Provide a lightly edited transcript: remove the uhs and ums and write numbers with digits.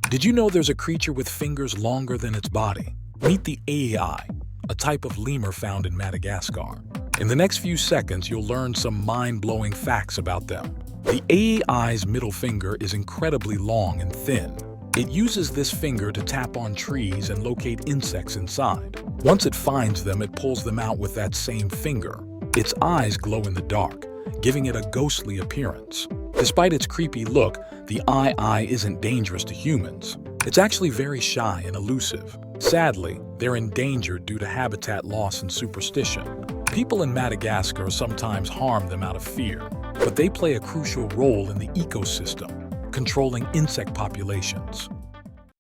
Did you know there's a creature with fingers longer than its body? Meet the AI, a type of lemur found in Madagascar. In the next few seconds, you'll learn some mind-blowing facts about them. The AI's middle finger is incredibly long and thin. It uses this finger to tap on trees and locate insects inside. Once it finds them, it pulls them out with that same finger. Its eyes glow in the dark, giving it a ghostly appearance. Despite its creepy look, the eye isn't dangerous to humans. It's actually very shy and elusive. Sadly, they're endangered due to habitat loss and superstition. People in Madagascar sometimes harm them out of fear, but they play a crucial role in the ecosystem, controlling insect populations.